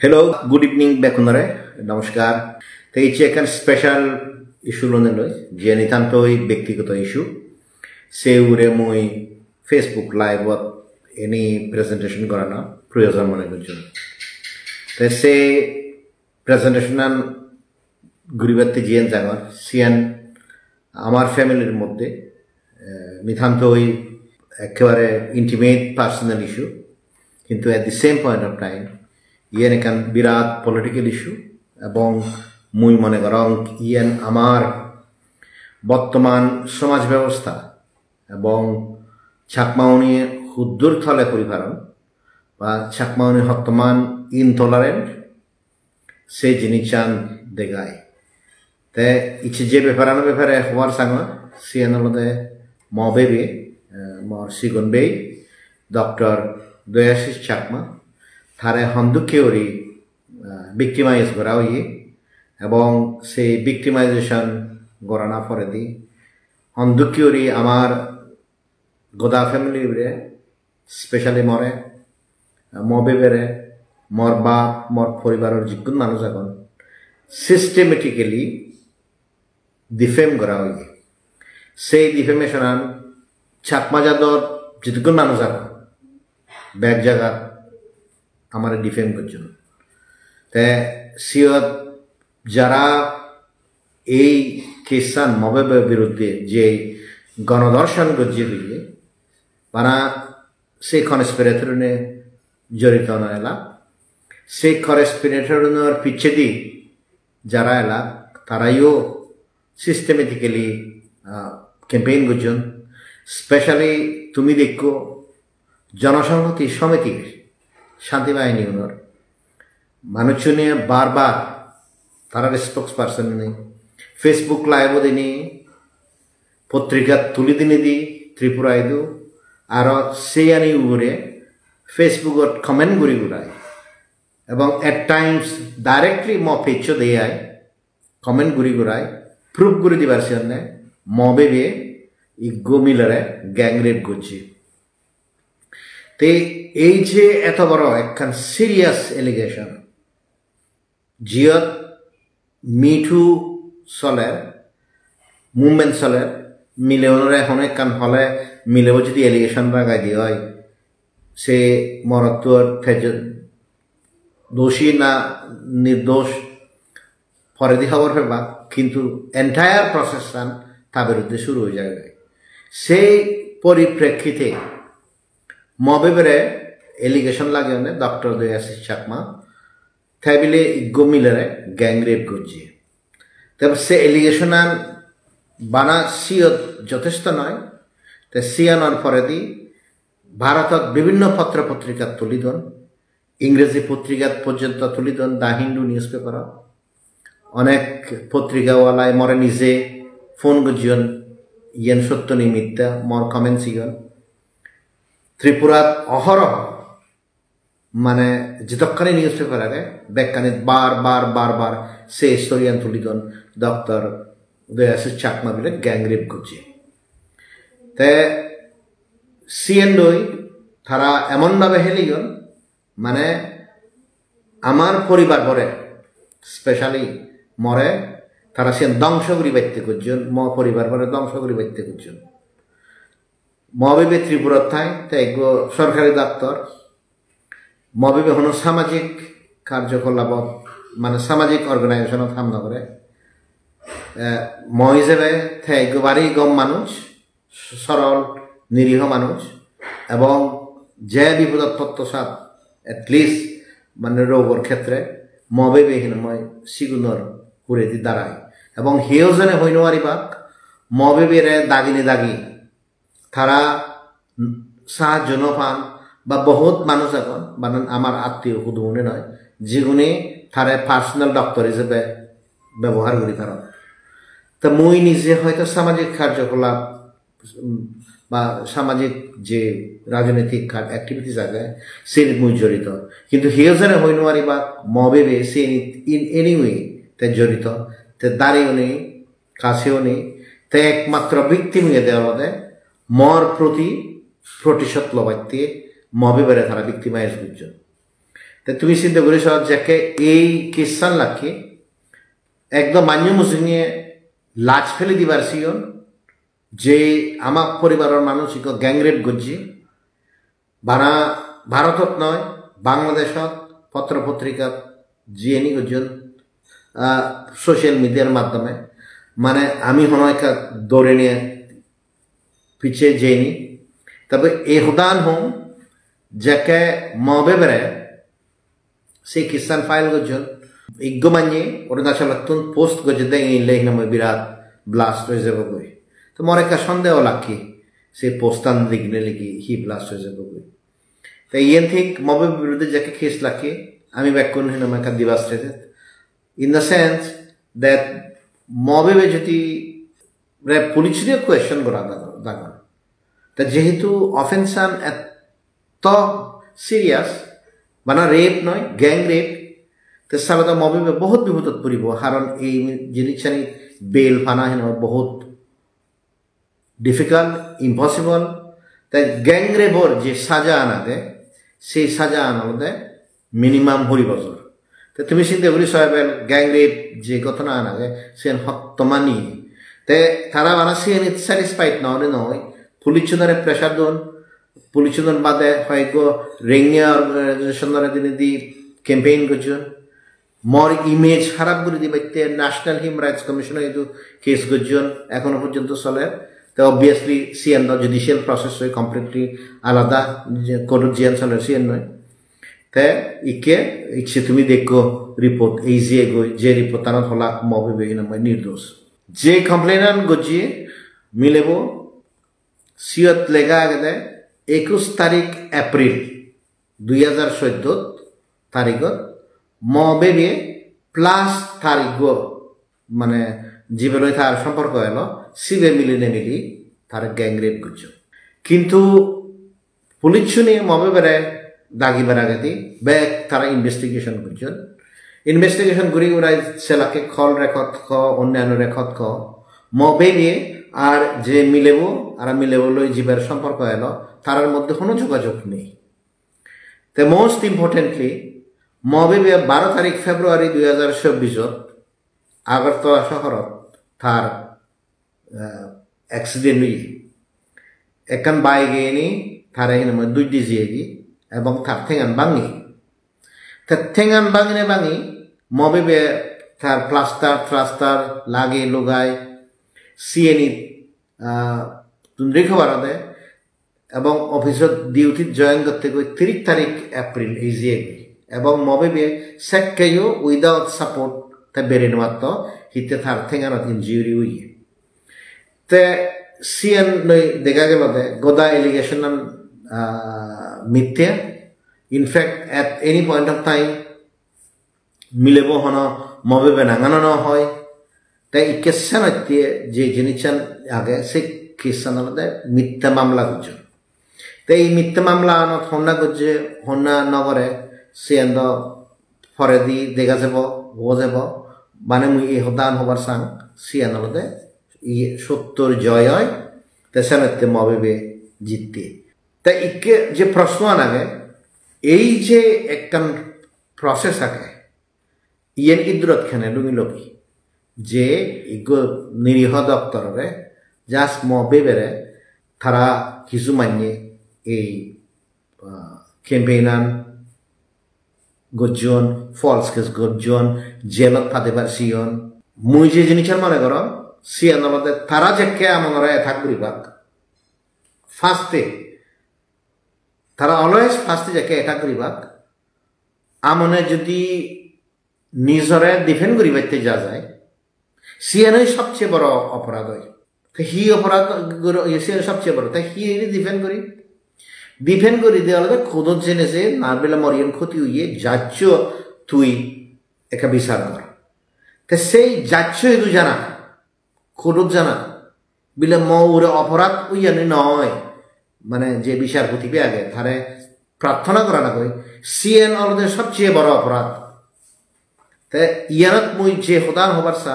Hello, good evening Bekunare. Namaskar. তো এই যে একটা স্পেশাল ইস্যু লনে লই যে নিতান্তই ব্যক্তিগত ইস্যু সে উরে মই ফেসবুক লাইভত এনি প্রেজেন্টেশন করা না প্রয়োজন মনে করছেন তো সে প্রেজেন্টেশন গুরিবাতে জিয়ান জাগার সিয়ান আমার ফ্যামিলির মধ্যে নিতান্তই একেবারে ইন্টিমেট পার্সোনাল ইস্যু কিন্তু at the same point of time ইয়েন এখান বিরাট পলিটিক্যাল ইস্যু এবং মুই মনে করং ইয়েন আমার বর্তমান সমাজ ব্যবস্থা এবং ছাকমাউনি হুদ্দুর থলে পরিবারণ বা ছাকমাউনি বর্তমান ইনটলারেন্ট সেই জিনিসান দেখায় তে ইচ্ছে যে ব্যাপারে হওয়ার সাঙ্গ সিয়েন হলদে ম বেবি মর সিগুন বেই ডক্টর দয়াশিস চাকমা থারে হন্দুকেওরি ভিক্টিমাইজ করা হই এবং সেই ভিক্টিমাইজেশন গড়ানা পরে দি হন্দুকেওরি আমার গোদা ফ্যামিলি স্পেশালি মরে মবেবেরে মর বাপ মর পরিবারের যিগুন মানুষ এখন সিস্টেমেটিক্যালি ডিফেম করা হই সেই ডিফেমেশন চাকমা জাদর যিগুন মানুষ এখন ব্যাগ জায়গা আমার ডিফেম করছেন তে সিয়ত যারা এই কেসান মবেবের বিরুদ্ধে যে গণধর্ষণ গজ্জিয়ে দিলে তারা সেই কনস্পিরেটরনে জড়িত না এলা সেই কনস্পিরেটরনের পিছে দি যারা এলা তারাইও সিস্টেমেটিক্যালি ক্যাম্পেইন করছেন স্পেশালি তুমি দেখো জনসংহতি সমিতির শান্তি বাহিনী ওনার মানুষ নিয়ে বারবার তারা স্পোক্স পার্সন নেই ফেসবুক লাইভও দিনি পত্রিকা তুলি দিনে দি ত্রিপুরায় দু আর সেই আনি উপরে ফেসবুকত কমেন্ট করি ঘুরায় এবং এট টাইমস ডাইরেক্টলি ম পেচ দেয় কমেন্ট ঘুরি ঘুরায় প্রুফ করে দিবার জন্যে ম বেবে ই গোমিলারে গ্যাংরেপ করছি তে এই যে এত বড় একখান সিরিয়াস এলিগেশন জিয়ত মিঠু চলে মুভমেন্ট চলে মিলেওনের এখন একখান হলে মিলেও যদি এলিগেশন লাগাই দিয়ে হয় সে মরত্বর দোষী না নির্দোষ পরে দি খবর ফেলবা কিন্তু এন্টায়ার প্রসেসটান তার বিরুদ্ধে শুরু হয়ে যাবে সেই পরিপ্রেক্ষিতে মবেবেরে এলিগেশন লাগে ডক্টর দয়াশিস চাকমা তাই বলে গমিলারে গ্যাংরেপ করছে তারপর সে এলিগেশন বানা সিয়ত যথেষ্ট নয় তা সিয়ানোর পরে দি ভারতত বিভিন্ন পত্র পত্রিকা তুলিদন ইংরেজি পত্রিকা পর্যন্ত তুলিদন দ্য হিন্দু নিউজ পেপার অনেক পত্রিকাওয়ালায় মরে নিজে ফোন গুজিয়ন ইয়েন সত্য নিমিত্তা মর কমেন্ট সিগন ত্রিপুরাত অহরহ মানে যতক্ষণে নিউজ পেপার আগে ব্যাখ্যানে বার সে স্টোরিয়ান তুলিদন ডক্টর দয়াশিস চাকমা বলে গ্যাংরেপ করছে তে সিএনডই তারা এমনভাবে হেলিগন মানে আমার পরিবার পরে স্পেশালি মরে তারা সে ধ্বংস করি বাইতে করছেন ম পরিবার পরে ধ্বংস করি বাইতে করছেন মবেবে ত্রিপুরার থাই তাই সরকারি দপ্তর মবেবে হন সামাজিক কার্যকলাপ মানে সামাজিক অর্গানাইজেশনত কাম নকরে ম হিসেবে তাই বাড়ি গম মানুষ সরল নিরীহ মানুষ এবং যে বিপদত তত্ত্বসাত এটলিস্ট মানে রোগর ক্ষেত্রে মবেবে এখানে মই সিগুনর করে দি দাঁড়ায় এবং হেও জনে হইনওয়ারি বাক মবেবেরে দাগি তারা সাহায্য পান বা বহুত মানুষ এখন মানে আমার আত্মীয় শুধু মনে নয় যেগুলি তারা পার্সোনাল ডক্টর হিসেবে ব্যবহার করি তারা তা মুই নিজে হয়তো সামাজিক কার্যকলাপ বা সামাজিক যে রাজনৈতিক অ্যাক্টিভিটিস আছে সে মুই জড়িত কিন্তু হিওজনে হইনওয়ারি বা মবেবে সে ইন এনিওয়ে তে জড়িত তে দাঁড়িয়েও নেই কাছেও নেই তে একমাত্র ভিক্টিম দেওয়ার মর প্রতি প্রতিশোধ লবাইতে মবেবেরে তারা ভিক্টিমাইজ করছেন তে তুমি চিন্তা করিস যাকে এই কিসান লাখি একদম মান্য মুসলিমে লাজ ফেলে দিবার সিয়ন যে আমার পরিবারের মানুষ গ্যাংরেপ করছি ভারতত নয় বাংলাদেশত পত্র পত্রিকা জিএনি করছেন সোশ্যাল মিডিয়ার মাধ্যমে মানে আমি হনয়কা দৌড়ে নিয়ে পিছিয়ে যাইনি তবে এই হুদান হোম যাকে মবে বেড়ে সেই কিসান ফাইল করছেন ইজ্ঞ মানিয়ে অরুণাচল পোস্ট করছে দেখ লেখ নামে বিরাট ব্লাস্ট হয়ে যাব কই তো মোর একটা সন্দেহ লাখি সেই পোস্টান লিখলে লিখি হি ব্লাস্ট হয়ে যাব কই তো ইয়েন ঠিক মবের বিরুদ্ধে যাকে কেস লাখি আমি ব্যাক করুন নাম একটা devastated in the sense that মবে যদি পুলিশের কোয়েশ্চন করা দাগান তা যেহেতু অফেন্সান এত সিরিয়াস মানে রেপ নয় গ্যাং রেপ তো সারা মবে বহুত বিপদত পড়ব কারণ এই জিনিসখানি বেল ফানা হেন বহুত ডিফিকাল্ট ইম্পসিবল তাই গ্যাং রেপর যে সাজা আনা দেয় সেই সাজা আনা মিনিমাম 20 বছর তো তুমি চিন্তা করি সাহেবের গ্যাং রেপ যে ঘটনা আনা যায় সে হত্তমানি তে তারা মানে সে স্যাটিসফাইড নয় পুলিশরে প্রেশার দন পুলিশন বাদে হয়তো রেঙ্গিয়া অর্গানাইজেশনের দিনে দি ক্যাম্পেইন করছেন মোর ইমেজ খারাপ করে দিবে ন্যাশনাল হিউম্যান রাইটস কমিশন এই কেস করছেন এখনো পর্যন্ত চলে তো অবভিয়াসলি সিএন জুডিশিয়াল প্রসেস হয় কমপ্লিটলি আলাদা কোর্ট জিয়ান চলে সিএন নয় তে ইচ্ছে তুমি দেখো রিপোর্ট এই যে রিপোর্ট তারা হলা মবে নির্দোষ যে কমপ্লেনার গজিয়ে মিলেব সিয়ত লেখা আগে 21 তারিখ এপ্রিল 2014 তারিখত মবে প্লাস তারিখ মানে জীবনে তার সম্পর্ক এলো সিবে মিলিনে মিলি তার গ্যাং রেপ করছে কিন্তু পুলিশ শুনে মবে বেড়ে দাগি বেড়া গেতি ব্যাগ তারা ইনভেস্টিগেশন করছেন ইনভেস্টিগেশন করি ওরা সেলাকে খল রেখত খ অন্যান্য রেখত খ মবে নিয়ে আর যে মিলেব আর মিলেব লই জীবের সম্পর্ক এলো তার মধ্যে কোনো যোগাযোগ নেই তো মোস্ট ইম্পর্টেন্টলি মবে 12 তারিখ ফেব্রুয়ারি 2024 আগরতলা শহরত তার অ্যাক্সিডেন্ট হয়ে একান বাইকে নি তার এখানে দুইটি জিয়েগি এবং তার ঠেঙান ভাঙি তার ঠেঙান ভাঙি মবে তার প্লাস্টার লাগে লুগায় সিএনি রেখে বাড়াতে এবং অফিসত ডিউটিত জয়েন করতে গিয়ে 30 তারিখ এপ্রিল এই জিয়েগি এবং মবে সেকেও উইদাউট সাপোর্ট তা বেড়ে নেওয়ার তো হিতে তার ঠেঙানত ইনজিউরি হইয়ে তে সিএন দেখা গেল গোদা এলিগেশন মিথ্যা in fact at any point of time মিলেব হন মবে নাঙানো হয় তাই এই কেসান যে জিনিসান আগে সে কেসান মিথ্যা মামলা করছে তাই এই মিথ্যা মামলা আনত হন্যা করছে হন্যা নগরে সিএন ফরে দি দেখা যাব ও যাব মানে মুই এই হদান হবার সাং সিএন সত্তর জয় হয় তেসানতে মবে জিততে তাই ইকে যে প্রশ্ন আনাগে এই যে একটা প্রসেস আগে ইয়েন ইদ্রত খানে লুঙিলকি যে নিরীহ দপ্তরে জাস্ট মবে বেড়ে তারা কিছু মানিয়ে এই ক্যাম্পেইনার গজন ফলস কেস গজন জেলত ফাতেবার সিয়ন মুই যে জিনিসের মনে কর সিয়ান তারা যে কে আমার এথাক করিবাক ফার্স্টে তারা অলওয়েজ ফার্স্টে যে কে এথাক করিবাক আমনে যদি নিজরে ডিফেন্ড করিবাইতে যা যায় সিয়ানই সবচেয়ে বড় অপরাধ হয় হি অপরাধ সিয়ান সবচেয়ে বড় তাই হি ডিফেন্ড করে দেওয়া লাগে খোদত জেনেছে না বেলা মরিয়ান ক্ষতি হইয়ে যাচ্ছ তুই একটা বিচার কর তা সেই যাচ্ছ এদু জানা খোদত জানা বিলে ওরে অপরাধ উইয়ানি নয় মানে যে বিচারপতি পে আগে তারে প্রার্থনা করা না কই সিএন অলদের সবচেয়ে বড় অপরাধ তা ইয়ানত মুই যে হদান হবার সা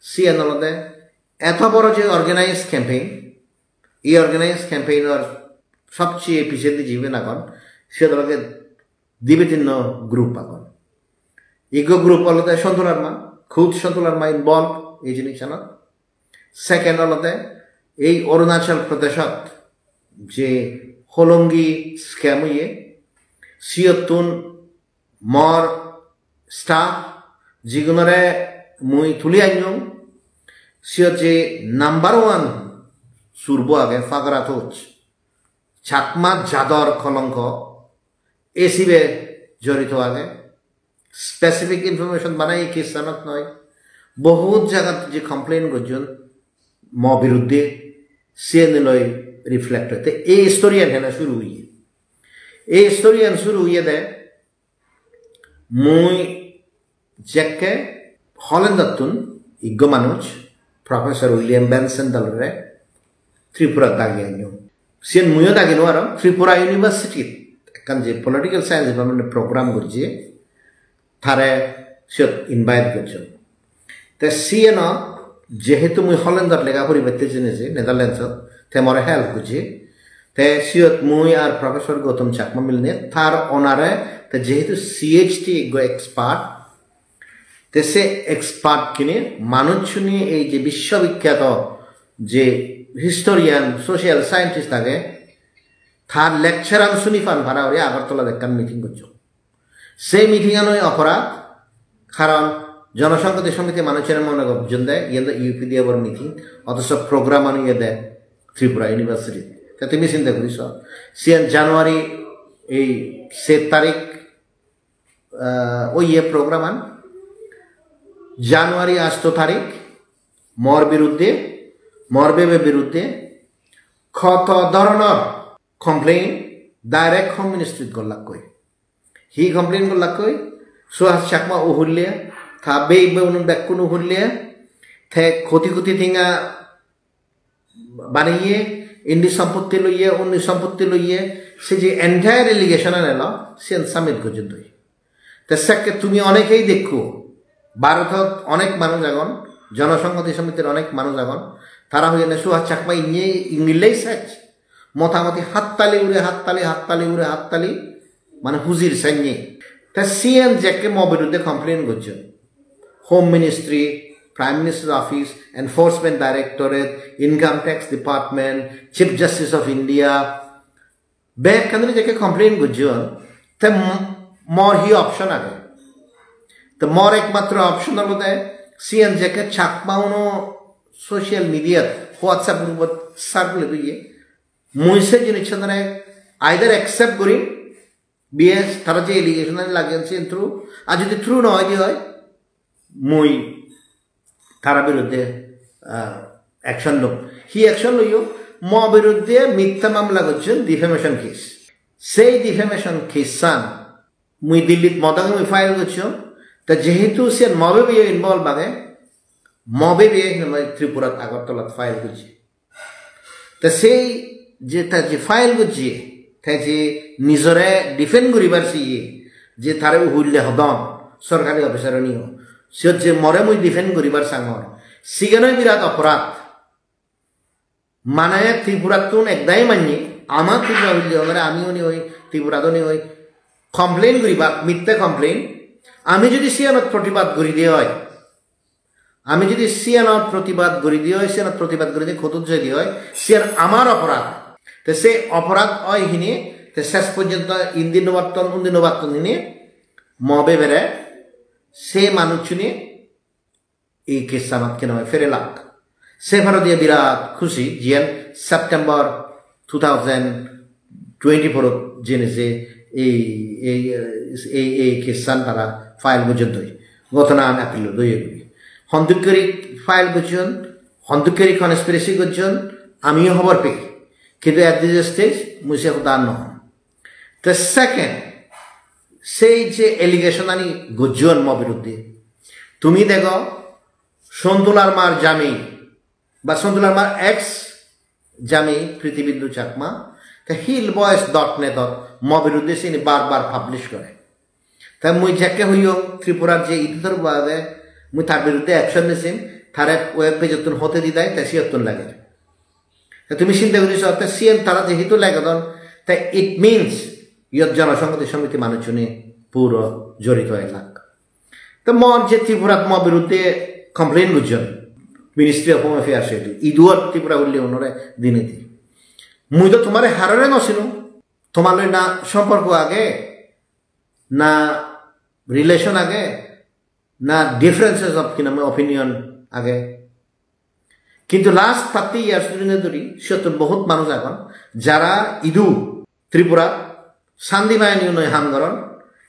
সিএন অলদে এত বড় যে অর্গানাইজ ক্যাম্পেইন এই অর্গানাইজ ক্যাম্পেইনের সবচেয়ে পিছিয়ে দিয়ে জীবেন এখন সে দলকে বিভিন্ন গ্রুপ আগন ইগো গ্রুপ হলতে সন্তুলার মা খুদ সন্তুলার মা ইনভলভ এই জিনিস সেকেন্ড হলতে এই অরুণাচল প্রদেশত যে হলঙ্গি স্ক্যাম হইয়ে সিয়তুন মর স্টাফ যিগুণরে মুই তুলি আনিও সিয়ত যে নাম্বার ওয়ান সুরব আগে ফাগরাথোচ চাকমা জাদর কলঙ্ক এসিবে জড়িত আগে স্পেসিফিক ইনফরমেশন বানাই এই কেসানত নয় বহুত জায়গাত যে কমপ্লেন করছেন ম বিরুদ্ধে সে নিলয় রিফ্লেক্ট হতে এই স্টোরিয়ান হেনা শুরু হইয়ে এই স্টোরিয়ান শুরু হইয়ে দে মুই যেকে হলেন্দাতুন ইজ্ঞ মানুষ প্রফেসর উইলিয়াম বেনসন দলরে ত্রিপুরা দাগি আনিও সিয়ান মুইও দাগিনো আর ত্রিপুরা ইউনিভার্সিটি একখান যে পলিটিক্যাল সায়েন্স ডিপার্টমেন্টের প্রোগ্রাম করছে তারে সে ইনভাইট করছেন তে সিএন যেহেতু মুই হলেন্দার লেখাপড়ি বেতে জেনেছি নেদারল্যান্ডসত তে মরে হেল্প করছে তে সিয়ত মুই আর প্রফেসর গৌতম চাকমা মিলনে তার অনারে তে যেহেতু সিএইচটি এক্সপার্ট তে সে এক্সপার্ট কিনে মানুষ নিয়ে এই যে বিশ্ববিখ্যাত যে হিস্টোরিয়ান সোশিয়াল সায়েন্টিস্ট থাকে তার লেকচার আমি শুনি ফান ভাড়া হয়ে আগরতলা দেখান মিটিং করছ সেই মিটিং নয় অপরাধ কারণ জনসংহতি সমিতি মানুষের মনে গর্জন দেয় ইয়ে ইউপি দিয়ে আবার মিটিং অথচ প্রোগ্রাম আনিয়ে দেয় ত্রিপুরা ইউনিভার্সিটি তা তুমি চিন্তা করিস সিয়ান জানুয়ারি এই 7 তারিখ ওই ইয়ে প্রোগ্রাম আন জানুয়ারি 8 তারিখ মর বিরুদ্ধে মরবেবের বিরুদ্ধে কত ধরনের কমপ্লেইন ডাইরেক্ট হোম মিনিস্ট্রিত গল্লাক কই হি কমপ্লেইন গল্লাক কই সুহাস চাকমা উহুল্লিয়া থা বেইবে উনুন বেকুন উহুল্লিয়া থে ক্ষতি ক্ষতি থিঙা বানিয়ে ইন্ডি সম্পত্তি লইয়ে অন্য সম্পত্তি লইয়ে সে যে এন্টায়ার এলিগেশন এল সে সামিট পর্যন্ত তে সেকে তুমি অনেকেই দেখো ভারতত অনেক মানুষ এখন জনসংহতি সমিতির অনেক মানুষ এখন তারা হয়ে না সুহাস চাকমা ইংলিলেই সেচ মোটামুটি হাততালি উড়ে হাততালি হাততালি উড়ে হাততালি মানে হুজির সাইনে তা সিএন জ্যাকে ম বিরুদ্ধে কমপ্লেন করছে home ministry prime minister office enforcement directorate income tax department chief justice of India back কান্দ্রে জ্যাকে কমপ্লেন করছে তা মর হি অপশন আগে তো মর একমাত্র অপশন হল সিএন জ্যাকে চাকমাউনো সোশ্যাল মিডিয়াত হোয়াটসঅ্যাপ গ্রুপত সার্কুলেট হইয়ে মুইসে জিনিস আইদার অ্যাকসেপ্ট করি বিএস তারা যে এলিগেশন লাগিয়েছেন থ্রু আর যদি থ্রু নয় দিয়ে হয় মুই তারা বিরুদ্ধে অ্যাকশন লো হি অ্যাকশন লইও ম বিরুদ্ধে মিথ্যা মামলা করছেন ডিফেমেশন কেস সেই ডিফেমেশন কেস সান মুই দিল্লিত মদাঙ্গ মুই ফাইল করছিলাম তা যেহেতু সে মবে বিয়ে ইনভলভ আগে মবে বিয়ে ত্রিপুরাত আগরতলাত ফাইল করছি তা সেই যে তার যে ফাইল করছে তাই যে নিজরে ডিফেন্ড করিবার সিয়ে যে তারে উহুল্লে হদন সরকারি অফিসার নিও সে যে মরে মুই ডিফেন্ড করিবার সাঙর সিগানই বিরাট অপরাধ মানে ত্রিপুরাতুন একদাই মানি আমার ত্রিপুরা হইলে মানে আমিও নি হই ত্রিপুরাতো নি হই কমপ্লেন করিবা মিথ্যে কমপ্লেন আমি যদি সিয়ানত প্রতিবাদ করি দিয়ে হয় আমি যদি সিয়ানত প্রতিবাদ করি দিয়ে হয় সিয়ানত প্রতিবাদ করি দিয়ে খতুত জয় দিয়ে হয় সিয়ান আমার অপরাধ তো সে অপরাধ হয় হিনে তো শেষ পর্যন্ত ইন্দি নবাত্তন উন্দি নবাত্তন হিনে মবে বেড়ে সে মানুষ নিয়ে এই কেস আমার কেন ফেরে লাগ সে ভারতীয় বিরাট খুশি জিয়ান সেপ্টেম্বর 2024 জেনেছে এই এই এই এই কেসান তারা ফাইল পর্যন্ত গত না আপিল দইগুলি হন্দুকেরি ফাইল করছেন হন্দুকেরি কনস্পিরেসি করছেন আমিও খবর পেয়ে কিন্তু এট দিস স্টেজ মুসে উদার নহ তো সেকেন্ড সেই যে এলিগেশন আনি গজ্জন ম বিরুদ্ধে তুমি দেখো সন্তুলার মার জামি বা সন্তুলার মার এক্স জামি প্রীতিবিন্দু চাকমা হিল বয়েস .net ম বিরুদ্ধে সে বারবার পাবলিশ করে তাই মুই যাকে হইও ত্রিপুরার যে ইতিতর বাদে মুই তার বিরুদ্ধে অ্যাকশন নিয়েছি তার ওয়েব পেজ হতে দি দেয় তাই সিয়ত্তন লাগে তুমি চিন্তা করিস সিএম তারা যেহেতু লাগে তাই ইট মিনস ইয়ত জনসংহতি সমিতি মানুষজনে পুরো জড়িত এলাক তো মর যে ত্রিপুরাত ম বিরুদ্ধে কমপ্লেন করছেন মিনিস্ট্রি অফ হোম অ্যাফেয়ার্স এটি ইদুয়ার ত্রিপুরা উল্লে ওনরে দিনে দি মুই তো তোমার হারারে নছিলো তোমার না সম্পর্ক আগে না রিলেশন আগে না ডিফারেন্সেস অফ কিনাম অপিনিয়ন আগে কিন্তু লাস্ট 30 ইয়ার্স ধরে সত্য বহুত মানুষ এখন যারা ইদু ত্রিপুরা শান্তি বাহিনী নয় হামগরণ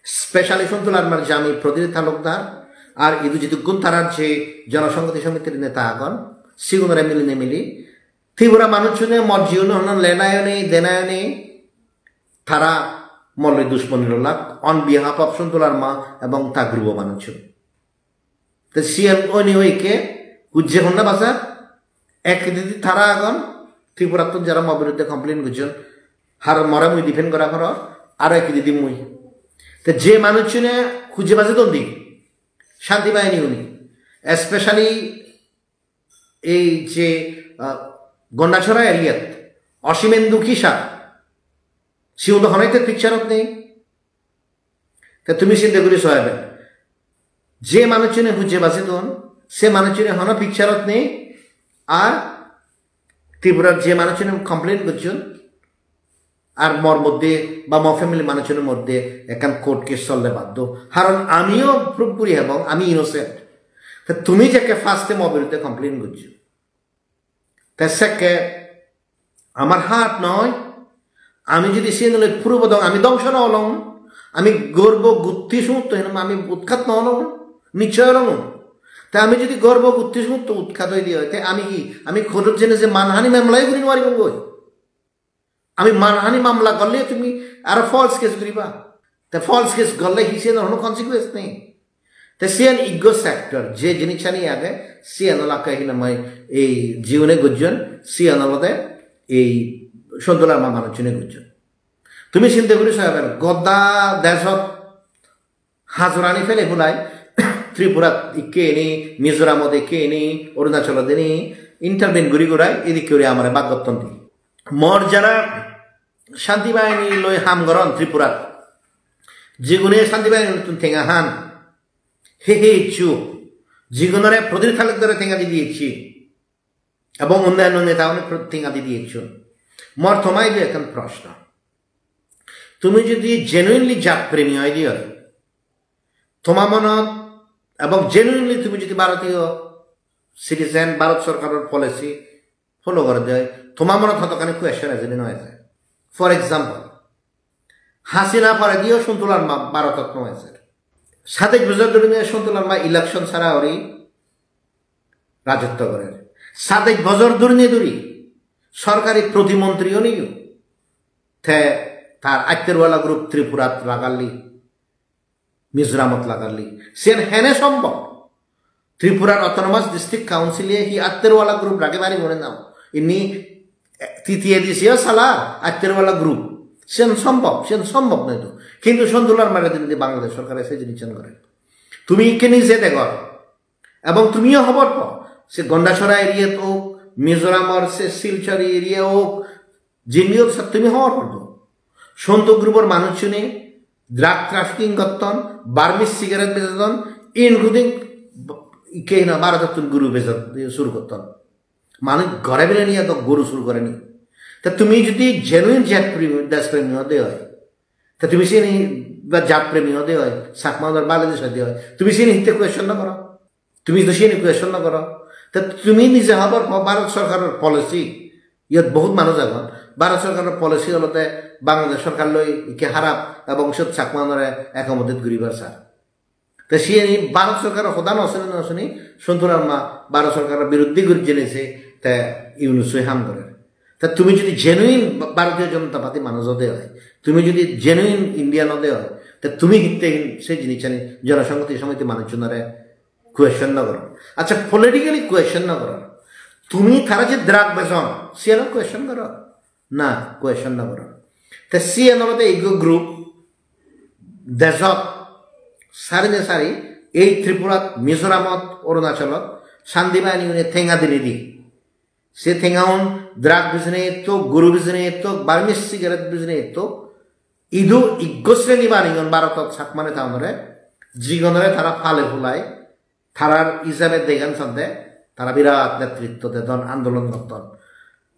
স্পেশালি সন্তুল আরমার জামি প্রতিনিধি তালুকদার আর ইদু জিতুগুণ তারার যে জনসংহতি সমিতির নেতা এখন সিগুনরে মিলিনে মিলি ত্রিপুরা মানুষজনে মর্জিউন হন লেনায় নেই দেনায় নেই তারা মল্লে দুশ্মনির লাগ অন বিহাফ অফ সন্তুল আরমা এবং তা গ্রুপ মানুষজন তো সিএম ওই ওইকে উজ্জে হন না বাসা এক দিদি তারা এখন ত্রিপুরাত যারা মর বিরুদ্ধে কমপ্লেন করছেন হার মরা মুই ডিফেন্ড করা কর আর এক দিদি মুই তো যে মানুষজনে খুঁজে বাজে তন্দি শান্তি বাহিনী উনি স্পেশালি এই যে গন্ডাছড়া এরিয়াত অসীমেন্দু কিসা সিও তো হনাইতে পিকচারত নেই তা তুমি চিন্তা করে সহাবেন যে মানুষজনে খুঁজে বাজে তন সে মানুষজনে হন পিকচারত নেই আর ত্রিপুরার যে মানুষজনে কমপ্লেন করছেন আর মর মধ্যে বা ম ফ্যামিলি মানুষজনের মধ্যে একান কোর্ট কেস চললে বাধ্য কারণ আমিও প্রুভ করি এবং আমি ইনোসেন্ট তা তুমি যাকে ফার্স্টে ম বিরুদ্ধে কমপ্লেন করছো তা সেকে আমার হাত নয় আমি যদি সে নলে পূর্ব আমি ধ্বংস না হলাম আমি গর্ব গুত্তি সমুক্ত আমি উৎখাত না হলাম নিশ্চয় হলাম তা আমি যদি গর্ব গুত্তি সমুক্ত উৎখাত হয়ে দিয়ে তাই আমি কি আমি খোঁজ জেনে যে মানহানি মামলাই করি নোৱাৰিব গই আমি মানহানি মামলা করলে তুমি আর ফলস কেস করিবা তা ফলস কেস করলে হিসে কোনো কনসিকুয়েন্স নেই তা সিয়ান ইগো সেক্টর যে জিনিসটা নিয়ে আগে সিয়ান এলাকা হিনামাই এই জীবনে গুজন সিয়ান আলাদা এই সন্তলার মা মানুষজনে গুজন তুমি চিন্তা করি সাহেবের গদ্দা দেশত হাজরানি ফেলে ভুলাই ত্রিপুরা কে নি মিজোরামত কে নি অরুণাচল দেনি ইন্টারভিন ঘুরি ঘুরাই এদিক করে আমার বাগত্তন দি মর যারা শান্তি বাহিনী লই হামগরণ ত্রিপুরা যেগুনে শান্তি বাহিনী নতুন ঠেঙা হান হে হে ইচ্ছু যেগুনরে প্রতিনিধি তালুকদারে ঠেঙা দিয়ে দিয়েছি এবং অন্যান্য নেতা অনেক ঠেঙা দিয়ে দিয়েছ মর থমাই দিয়ে এখন প্রশ্ন তুমি যদি জেনুইনলি জাত প্রেমী হয় দিও তোমার মনত এবং জেনুইনলি তুমি যদি ভারতীয় সিটিজেন ভারত সরকারের পলিসি ফলো করে দেয় তোমার মনত হতখানি কোয়েশ্চন এজেন্ট নয় যায় ফর এক্সাম্পল হাসিনা পরে দিয়েও সন্তুলার মা ভারতত হয়েছে 27 বছর ধরে নিয়ে সন্তুলার মা ইলেকশন ছাড়া ওরই রাজত্ব করে 27 বছর ধরে নিয়ে ধরি সরকারি প্রতিমন্ত্রীও নিও তার আত্মেরওয়ালা গ্রুপ ত্রিপুরাত লাগালি মিজোরামত লাগালি সেন হেনে সম্ভব ত্রিপুরার অটোনমাস ডিস্ট্রিক্ট কাউন্সিলে হি আত্মেরওয়ালা গ্রুপ রাগে বাড়ি মনে নাও ইনি তৃতীয় দিশীয় সালা আত্মেরওয়ালা গ্রুপ সেন সম্ভব নয় তো কিন্তু সন্তুলার মারে দিন বাংলাদেশ সরকার এসে জিনিস করে তুমি কে নিজে দেখো এবং তুমিও খবর পাও সে গন্ডাছড়া এরিয়াত হোক মিজোরামর সে শিলচর এরিয়া হোক জিনিও তুমি খবর পাবো সন্ত গ্রুপের মানুষ শুনে ড্রাগ ট্রাফিকিং করতেন বার্মিস সিগারেট বেচতেন ইনক্লুডিং কে না ভারতের গরু বেচা শুরু করতেন মানুষ ঘরে বেড়ে নিয়ে তো গরু শুরু করেনি তা তুমি যদি জেনুইন দেশপ্রেমী হতে হয় তা তুমি সে বা জাতপ্রেমী হতে হয় সাকমাদার বাংলাদেশ হতে হয় তুমি সে হিতে কোয়েশন না করো তুমি তো সে কোয়েশন না করো তা তুমি নিজে হবার ভারত সরকারের পলিসি ইয়াত বহুত মানুষ এখন ভারত সরকারের পলিসি হলতে বাংলাদেশ সরকার লই ইকে হারাপ এবং সব চাকমানরে একমত ঘুরিবার স্যার তা সে ভারত সরকারের সদান আসেনি না শুনি সন্তুলার মা ভারত সরকারের বিরুদ্ধে ঘুরে জেনেছে তা ইউনুসে হাম করে তা তুমি যদি জেনুইন ভারতীয় জনতা পার্টি মানুষ হতে হয় তুমি যদি জেনুইন ইন্ডিয়ান হতে হয় তা তুমি হিতে সেই জিনিস জানি জনসংহতি সমিতি মানুষজনরে কোয়েশন না করো আচ্ছা পলিটিক্যালি কোয়েশন না করো তুমি তারা যে দ্রাগ বেচন সিএন কোয়েশন করো না কোয়েশন না করো তা সিএন হলতে ইগো গ্রুপ দেশত সারি নে সারি এই ত্রিপুরাত মিজোরামত অরুণাচলত শান্তি বাহিনী ঠেঙা দিনে দি সে ঠেঙাউন দ্রাগ বিজনে এতো গরু বিজনে এতো বার্মিস সিগারেট বিজনে এতো ইদু ইগ্গশ্রেণী বাণীগণ ভারতত সাকমানে তাহলে জিগণরে তারা ফালে ফুলাই তারার হিসাবে দেখান সন্দেহ তারা বিরাট নেতৃত্ব দেন আন্দোলন করতেন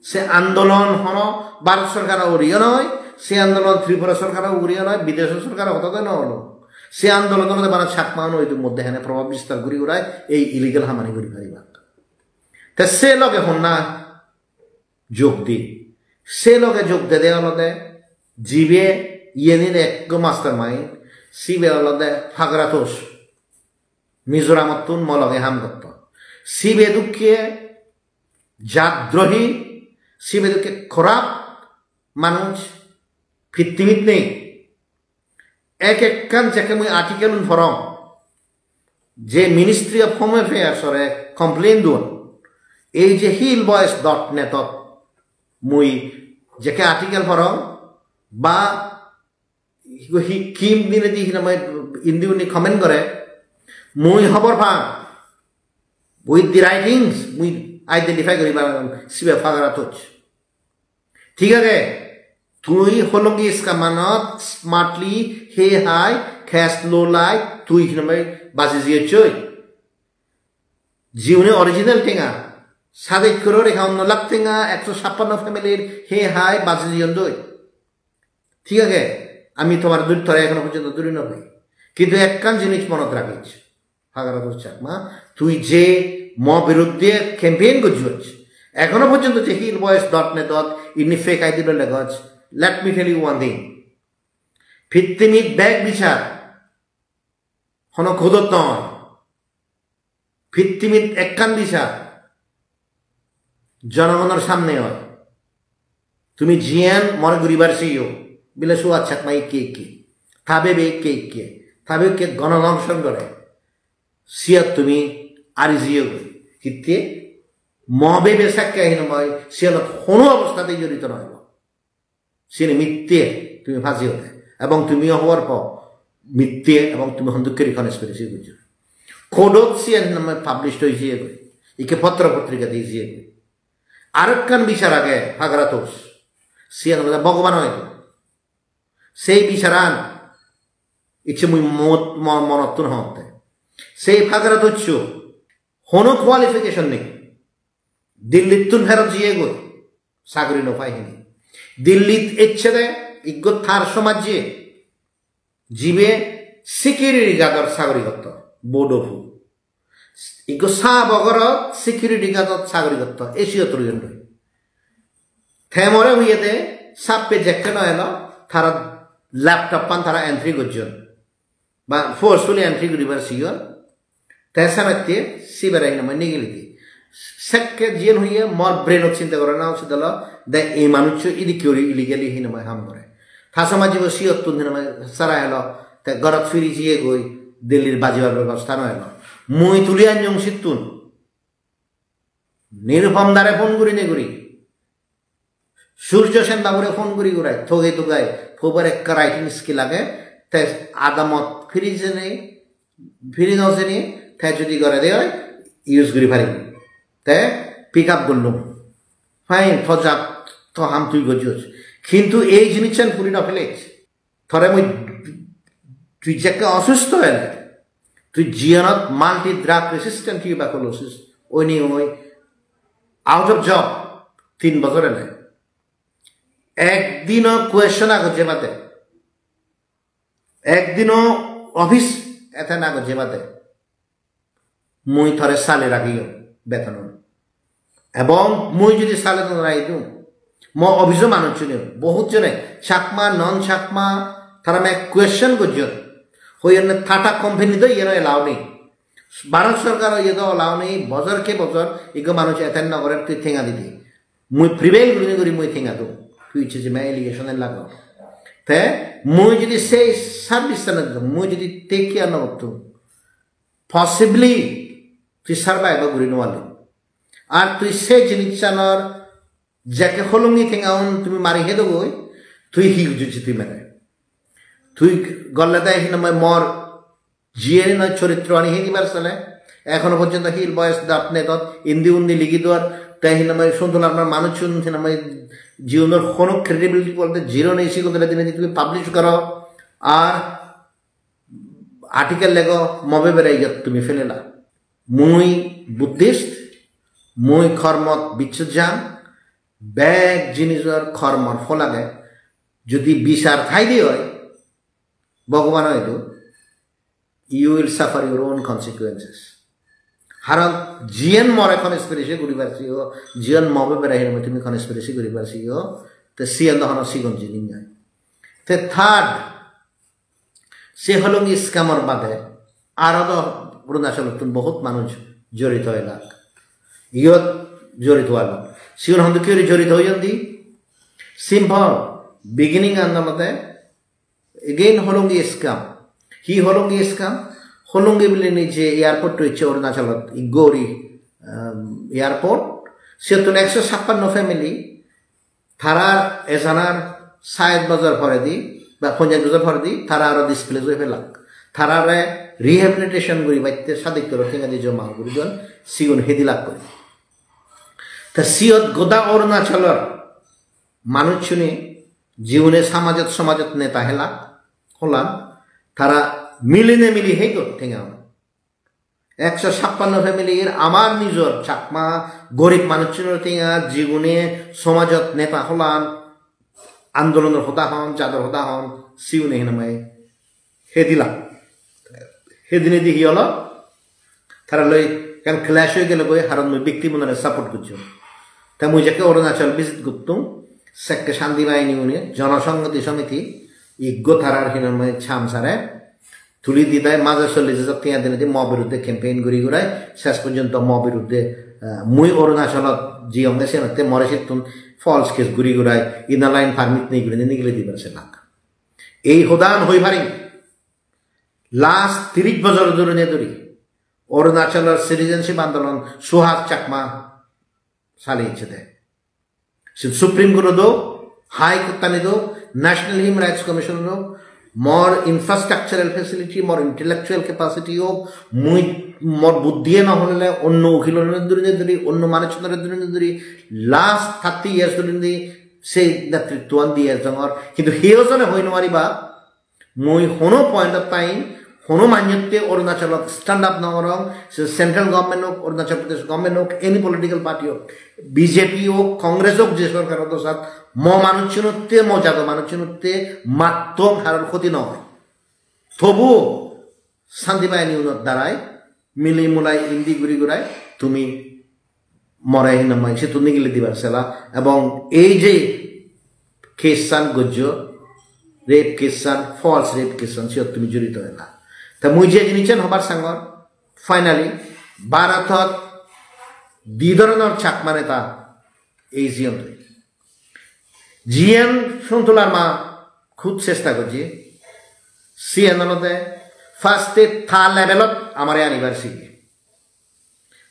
সে আন্দোলন হন ভারত সরকার উড়িয়ে নয় সে আন্দোলন ত্রিপুরা সরকার উড়িয়ে নয় বিদেশ সরকার হতে না হলো সে আন্দোলন মানে ছাকমান ওই মধ্যে হেনে প্রভাব বিস্তার ঘুরি উড়ায় এই ইলিগাল হামানি ঘুরি পারিবা তা সে লগে হন না যোগ দি সে লগে যোগ দে দেওয়া দে জিবে ইয়েনির এক মাস্টার মাইন্ড সিবে দে ফাগরাতোষ মিজোরামতুন মলগে হাম করত সিবে দুঃখে জাতদ্রোহী সিবে দুঃখে খারাপ মানুষ ভিত্তিমিত নেই এক একখান যাকে মুই আর্টিকেল ফরম যে মিনিস্ট্রি অফ হোম এফেয়ার্সরে কমপ্লেন দুন এই যে hillboys.net মুই যাকে আর্টিকেল ফরম বা কিম দিনে দি ইন্দি উনি কমেন্ট করে মুই খবর পাম উইথ দি রাইটিংস মুই আইডেন্টিফাই করি সিবে ফাগরাতোষ ঠিক আছে তুই হলো কি ইসকামানত স্মার্টলি হে হাই খ্যাস লো লাই তুই বাজি জিয়ে চই জীবনে অরিজিনাল টেঙা সাদেক করো রেখা অন্য লাখ টেঙা 156 ফ্যামিলির হে হাই বাজি জিয়ন দই ঠিক আছে আমি তোমার দূর তরে এখনো পর্যন্ত দূরে নবই কিন্তু একখান জিনিস মনত রাখিস ফাগরাতোষ চাকমা তুই যে ম বিরুদ্ধে ক্যাম্পেইন করছিস এখনো পর্যন্ত যে hillboys.net ইনি ফেক আইডি লেগছ let me tell you one thing ভিত্তিমিত ব্যাগ বিচার হন খোদত নয় ভিত্তিমিত একখান বিচার জনগণের সামনে হয় তুমি জিয়ান মনে গরিবার সিও বিলে সুয়াদ ছাকমাই কে কে থাবে বে কে কে থাবে কে গণধ্বংসন করে সিয়া তুমি আর জিও কিতে মবে বেসাক্কা হিনময় সিয়া কোনো অবস্থাতেই জড়িত নয় সে মিথ্যে তুমি ফাঁসি হতে এবং তুমিও হওয়ার পর মিথ্যে এবং তুমি হন্দুকের কনস্পিরেসি বুঝছো কোডত সিয়ান নামে পাবলিশড হয়েছে একে পত্র পত্রিকা দিয়েছে আরেকখান বিচার আগে ফাগরাতোষ সিয়ান ভগবান হয়তো সেই বিচারান ইচ্ছে মুই মনত্তন হতে সেই ফাগরাতোষ কোনো কোয়ালিফিকেশন নেই দিল্লির তুন ফেরত জিয়ে গই চাকরি নপাইনি দিল্লিত ইচ্ছে দেয় ইজ্ঞ থার সমাজে জীবে সিকিউরিটি গার্ডর চাকরি করত বোর্ডফু ইজ্ঞ চাহ বগর সিকিউরিটি গার্ডত চাকরি করত এশীয় তুর্গেন্ড থেমরে হইয়ে দে সাপে যেকে নয় তারা ল্যাপটপ পান তারা এন্ট্রি করছেন বা ফোর্সফুলি এন্ট্রি করিবার সিগর তেসামেতে সিবেরাই নামে নিগেলিতে সেকে জিয়েন হইয়ে মর ব্রেনত চিন্তা করে না উচিত হলো দে এই মানুষ ইদি কিউরি ইলিগেলি হিনময় হাম করে থাসমাজি সিয়ত্তুন হিনময় সারা এলো তে গরত ফিরি জিয়ে গই দিল্লির বাজিবার ব্যবস্থা নয় মুই তুলিয়ান জং সিত্তুন নিরুপম দ্বারে ফোন করি নে করি সূর্য সেন বাবুরে ফোন করি ঘুরাই থগে তুগাই খবর এক রাইটিং স্কিল লাগে তে আদামত ফিরি যে নেই ফিরি নজে নিয়ে তে যদি করে দেয় ইউজ করি পারিব তে পিক আপ করলুম ফাইন থজাত তো হাম তুই গজিস কিন্তু এই জিনিস পুরি না ফেলে থরে মুই তুই যাকে অসুস্থ হলে তুই জিয়নত মাল্টি ড্রাগ রেসিস্টেন্ট টিউবাকুলোসিস ওই নিয়ে ওই আউট অফ জব 3 বছর এলে একদিনও কোয়েশন আগে যেবাতে একদিনও অফিস এতে না আগে যেবাতে মুই থরে সালে রাখিও বেতন এবং মুই যদি সালে তো রাখি দিও ম অভিযোগ মানুষ শুনে বহুত জনে চাকমা নন চাকমা তারা মে কোয়েশন করছেন হইয়া থাটা কোম্পানি তো ইয়ে এলাও নেই ভারত সরকার ইয়ে তো এলাও নেই বছর কে বছর এগুলো মানুষ এতেন নগরে তুই ঠেঙা দিদি মুই প্রিভেল করি মুই ঠেঙা দো তুই ইচ্ছে যে মে এলিগেশনের লাগাও তে মুই যদি সেই সার্ভিস মুই যদি টেক কেয়ার নগত পসিবলি তুই সার্ভাইভ করি নোয়ালি আর তুই সেই জিনিসটানোর যাকে হলুঙ্গি ঠেঙাউন তুমি মারি হে দেবো তুই হি বুঝছি তুই মেরে তুই গল্লে দেয় হিনময় মর জিয়ে নয় চরিত্র আনি হে দিবার চলে এখনো পর্যন্ত hillboys.net ইন্দি উন্দি লিখি দেওয়ার তাই হিনামাই সন্তুলার মার মানুষ হিনামাই জীবনের কোনো ক্রেডিবিলিটি বলতে জিরো নেই সিগোতলে দিনে তুমি পাবলিশ করো আর আর্টিকেল লেগো মবে বেড়াই তুমি ফেলেলা মুই বুদ্ধিস্ট মুই খরমত বিচ্ছুজান ব্যাগ জিনিসের খরমর ফলাগে যদি বিচার ঠাই দিয়ে হয় ভগবান হয়তো you will suffer your own consequences হারণ জিয়েন মরে কনস্পিরেসি করি পারছিও জিয়ন মবে বেড়াই তুমি কনস্পিরেসি করি পারছিও তো সিয়ান দহন সিগন জিনিস যায় তে থার্ড সে হল স্ক্যামর বাদে আরও তো অরুণাচল বহুত মানুষ জড়িত হইলাক ইয়ত জড়িত হল সিগন হন্দ কি জড়িত হইয়ন্তি সিম্পল বিগিনিং আন্দোলনতে এগেইন হলঙ্গি স্ক্যাম হি হলঙ্গি স্ক্যাম হলঙ্গি বলে নিচে এয়ারপোর্ট রয়েছে অরুণাচলত ইগৌরি এয়ারপোর্ট সে তো 156 ফ্যামিলি থারার এজানার 60 বছর পরে দি বা 50 বছর পরে দি তারা আরো ডিসপ্লেস হয়ে ফেলাক থারারে রিহ্যাবিলিটেশন করি বাইতে সাদিক করে ঠেঙা দিয়ে জমা করি জন সিগুন হেদি লাভ করি তা সিয়ত গোদা অরুণাচলর মানুষ শুনে জীবনে সমাজত নেতা হেলা হলাম তারা মিলিনে মিলি হেই তো ঠেঙা 156 ফ্যামিলির আমার নিজর চাকমা গরিব মানুষের ঠেঙা জীবনে সমাজত নেতা হলাম আন্দোলনের হতা হন যাদর হতা হন সিউনে হেনামাই হেদিলাম হেদিনে দেখি হল তারা লই কেন ক্ল্যাশ হয়ে গেলে বই হারণ মই ব্যক্তি মনে সাপোর্ট করছো তা মুই যাকে অরুণাচল ভিজিট করতুম সেক্কে শান্তি বাহিনী উনি জনসংহতি সমিতি ইজ্ঞ থারার হিনামাই ছামসারে তুলি দিদায় মাঝে 40,000 টিয়া দিনে ম বিরুদ্ধে ক্যাম্পেইন করি ঘুরায় শেষ পর্যন্ত ম বিরুদ্ধে মুই অরুণাচলত জি অঙ্গে সে মরে সিতুন ফলস কেস ঘুরি ঘুরায় ইনালাইন পারমিট নেই ঘুরে নিগলে দিবার সে লাখ এই হদান হই পারি লাস্ট 30 বছর ধরে ধরি অরুণাচলের সিটিজেনশিপ আন্দোলন সুহাগ চাকমা চালিয়েছে দেয় সুপ্রিম কোর্ট দো হাই কোর্ট দো ন্যাশনাল হিউম্যান রাইটস কমিশন দো more infrastructural facility, more intellectual capacity হোক মুই মোর বুদ্ধিয়ে না হলে অন্য উকিলের ধরে অন্য মানুষের ধরে লাস্ট 30 years ধরে সেই নেতৃত্ব দিয়ে জঙর কিন্তু সেজনে হই নোৱাৰিবা মুই কোনো পয়েন্ট অফ টাইম কোনো মান্যতে অরুণাচলত স্ট্যান্ড আপ নগরং সেন্ট্রাল গভর্নমেন্ট হোক অরুণাচল প্রদেশ গভর্নমেন্ট হোক এনি পলিটিক্যাল পার্টি হোক বিজেপি হোক কংগ্রেস হোক যে সরকার সাথ মানুষজনতে মজাদ মানুষজনতে মাত্র হারের ক্ষতি নয় তবু শান্তি বাহিনী দ্বারাই মিলি মুলাই ইন্দি ঘুরি ঘুরাই তুমি মরাই নামাই সে তুমি গিলে দিবার সেলা এবং এই যে কেসান গজ্য রেপ কেসান ফলস রেপ কেসান সে তুমি জড়িত হয় না তা মুই যে জিনিসেন হবার সাঙ্গর ফাইনালি ভারতত দুই ধরনের চাকমা নেতা এই জিয়ন জিএন সন্তুলার মা খুব চেষ্টা করছি সিএন হলতে ফার্স্টে থা লেভেলত আমার আনিবার শিখে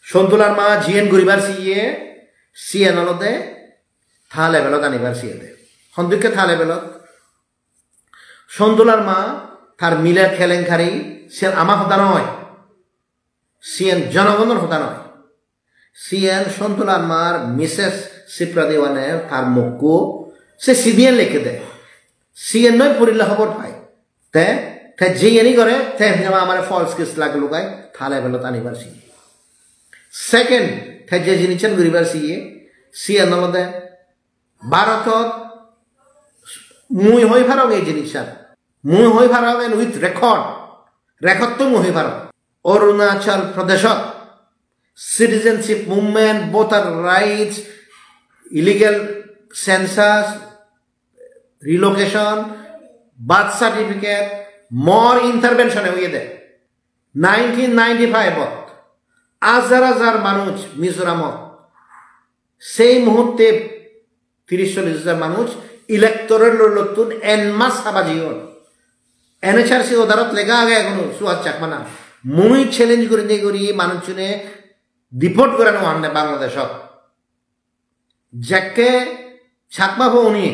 সন্তুলার মা জিএন ঘুরিবার শিখিয়ে সিএন হলতে থা লেভেলত আনিবার শিখে সন্দুকে থা লেভেলত সন্তুলার মা তার মিলে খেলেংখারি সে আমার হতা নয় সিএন জনগণের হতা নয় সিএন সন্তুলার মার মিসেস শিপ্রা দেওয়ানে তার মুখো সে সিডিএন লিখে দেয় সিএন নয় পড়িলে খবর পায় তে যে এনি করে তে আমার ফলস কেস লাগে লুকায় থালে বেলত আনিবার শিখে সেকেন্ড তে যে জিনিসেন ঘুরিবার শিখে সিএন হলতে ভারতত মুই হই ভারক এই জিনিসটা মুই হই ভারক এন্ড উইথ রেকর্ড তো মুই হই ভারক Arunachal প্রদেশত citizenship movement, voter rights, illegal census, relocation, birth certificate, more intervention হয়ে দেয় 1995 হাজার মানুষ মিজোরামত সেই মুহূর্তে 30-40 হাজার মানুষ ইলেক্টরের নতুন এনমাস সাবাজিও এনএচআরসি ওদারত লেখা আগে এখনো সুহাগ চাকমা না মুই চ্যালেঞ্জ করে দিয়ে করি মানুষজনে ডিপোর্ট করানো আনলে বাংলাদেশত যাকে চাকমা উনি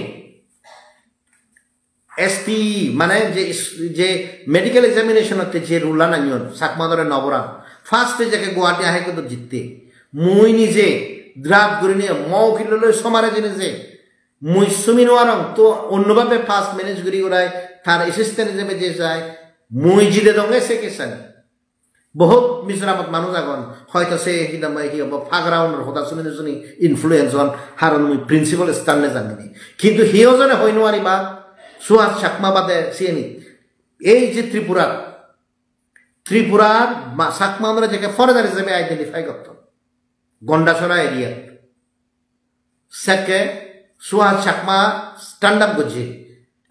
এসটি মানে যে মেডিকেল এক্সামিনেশনতে যে রুলা নানিয়ন চাকমা ধরে নবরা ফার্স্টে যাকে গুয়াহাটি আহে কিন্তু জিততে মুই নিজে দ্রাব করে নিয়ে মৌখিলৈ সমারে জিনিসে মুই সুমি নোয়ারং তো অন্যভাবে ফার্স্ট ম্যানেজ করি ওরাই তার অ্যাসিস্ট্যান্ট হিসেবে যে যায় মুই জিদে দঙ্গে সে কেসান বহুত মিজরামত মানুষ আগন হয়তো সে হিদামাই কি হব ফাগরাউন্ডর হতা শুনে শুনি ইনফ্লুয়েন্স হন হারণ মুই প্রিন্সিপাল স্থানে জানিনি কিন্তু হিও জনে হই নোয়ারি বা সুহাস চাকমা বাদে সিয়েনি এই যে ত্রিপুরার চাকমা আমরা যাকে ফরেনার হিসেবে আইডেন্টিফাই করতাম গন্ডাছড়া এরিয়া সেকে সুহাস চাকমা স্ট্যান্ড আপ করছে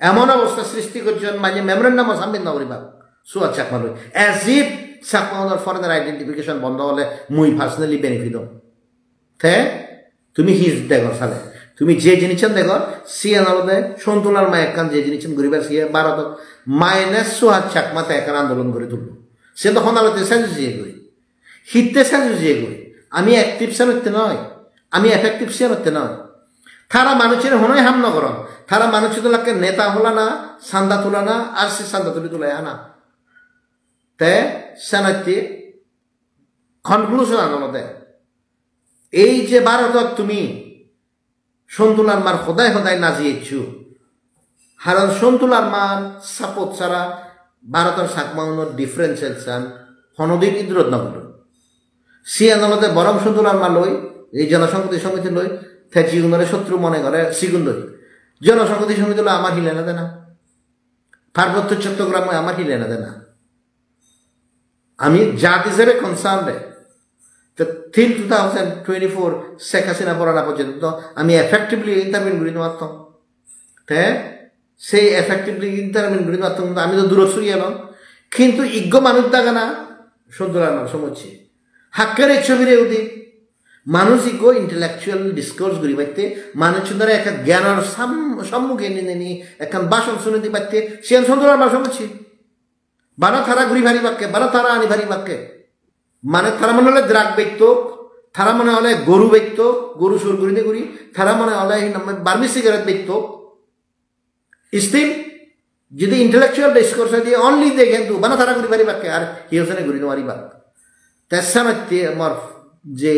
এমন অবস্থা সৃষ্টি করছেন মাঝে মেমোরেন্ডাম সামবিন নগরীবাগ সুহাস চাকমা লই as if Chakma foreigner identification বন্ধ হলে মুই পার্সোনালি বেনিফিট হম তে তুমি হিজ দেখো সালে তুমি যে জিনিসেন দেখো সিএন আলাদা সন্তুলার মা একখান যে জিনিসেন গরিবার সিএ ভারত মাইনাস সুহাস চাকমাতে একখান আন্দোলন করে তুললো সে তখন আলোতে সেন্সিয়ে করি হিতে সেন্সিয়ে করি আমি অ্যাক্টিভ সেন হতে নয় আমি এফেক্টিভ সেন হতে নয় তারা মানুষের হনই হাম নগরণ তারা মানুষের তোলাকে নেতা হলা না চান্দা তোলা না আর সে চান্দা তুলি তোলাই আনা তে সেনাইতে কনক্লুশন আনলতে এই যে ভারতত তুমি সন্তুলার মার সদায় সদায় নাজিয়েছু হারণ সন্তুলার মার সাপোর্ট ছাড়া ভারতের চাকমাউনের ডিফারেন্সিয়েল চান হনদিন ইদ্রত নগর সি আদালতে বরং সন্তুলার মা লই এই জনসংহতি সমিতি লই জিগুনের শত্রু মনে করে সিগুন লই জনসংহতি সমিতি লই আমার হিলে না দেনা পার্বত্য চট্টগ্রামে আমার হিলে না দেনা আমি জাত হিসেবে কনসার্নড till 2024 শেখ হাসিনা পড়ানা পর্যন্ত আমি এফেক্টিভলি ইন্টারভিউ করি পারতাম তে সেই এফেক্টিভলি ইন্টারভিউ করি পারতাম আমি তো দূরত সরিয়ে এলাম কিন্তু ইজ্ঞ মানুষ দেখা না সন্তুলার মানুষ সমঝছি হাক্কের ছবিরে উদি মানুষ ইজ্ঞ ইন্টেলেকচুয়াল ডিসকোর্স করি পাইতে মানুষ ধরে একটা জ্ঞানের সম্মুখে নিয়ে নিয়ে একখান বাসন শুনে দিয়ে পাইতে সে সন্তুলার মানুষ সমঝছি বানা থারা ঘুরি ভারি বাক্যে বানা থারা আনি ভারি বাক্যে মানে তারা মনে হলে দ্রাগ বেচত তারা মনে হলে গরু বেচত গরু সুর করিতে করি তারা মনে হলে বার্মি সিগারেট বেচত স্টিল যদি ইন্টেলেকচুয়াল ডিসকোর্স দিয়ে অনলি দে কিন্তু বানা তারা ঘুরি পারি বাক্যে আর হিওসনে ঘুরি নোয়ারি বাক তেসামাতে আমার যে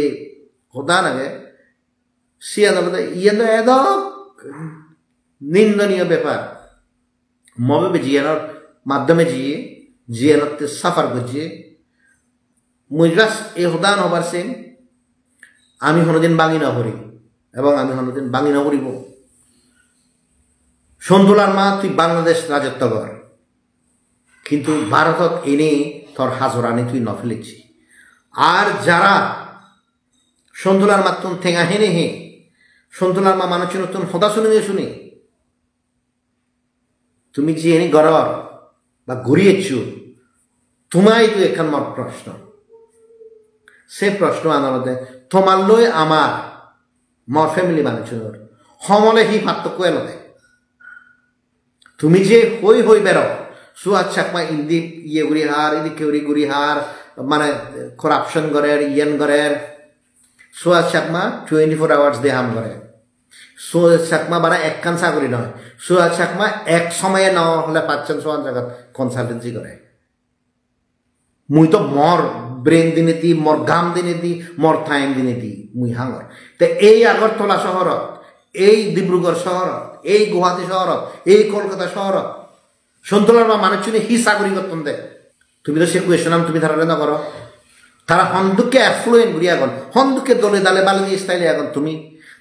হোদা নাগে সিয়ান ইয়ে তো এদ নিন্দনীয় ব্যাপার মবে জিয়ানোর মাধ্যমে জিয়ানোতে সাফার করছে মুজরাস এই হোদান হবার সেন আমি হনদিন বাঙি নকরি এবং আমি হনদিন বাঙি নকরিব সন্তুলার মা তুই বাংলাদেশ রাজত্ব কর কিন্তু ভারতত এনে তোর হাজরানি তুই নফেলেছি আর যারা সন্তুলার মাতুন ঠেঙা হেনে হে সন্তুলার মা মানুষের নতুন হদা শুনে তুমি যে এনে গড়র বা ঘুরিয়েছু তোমাই তুই এখান মর প্রশ্ন সে প্রশ্ন আদালতে তোমার লই আমার মর ফ্যামিলি মানুষের সমলে হি পার্থক্য এলতে তুমি যে হই বেরো সুহাস চাকমা ইন্দি ইয়ে গুড়ি হার ইদি কেউরি গুড়ি হার মানে করাপশন গড়ের ইয়েন গড়ের সুহাস চাকমা 24 আওয়ার্স দিয়ে হাম করে সুহাস চাকমা বারা একখান চাকরি নয় সুহাস চাকমা এক সময়ে ন হলে পাচ্ছেন সোয়ান জায়গাত কনসালটেন্সি করে মুই তো মর ব্রেন দিনে দি মর গাম দিনে দি মর টাইম দিনে দি মুই হাঙর তে এই আগরতলা শহরত এই ডিব্রুগড় শহরত এই গুয়াহাটি শহরত এই কলকাতা শহরত সন্তুলার বা মানুষ হি চাকরি করতেন দে তুমি তো সে কুয়েশন তুমি ধারা না করো তারা হন্দুকে অ্যাফ্লুয়েন্ট ঘুরি এখন হন্দুকে দলে দালে বালি দিয়ে স্টাইলে এখন তুমি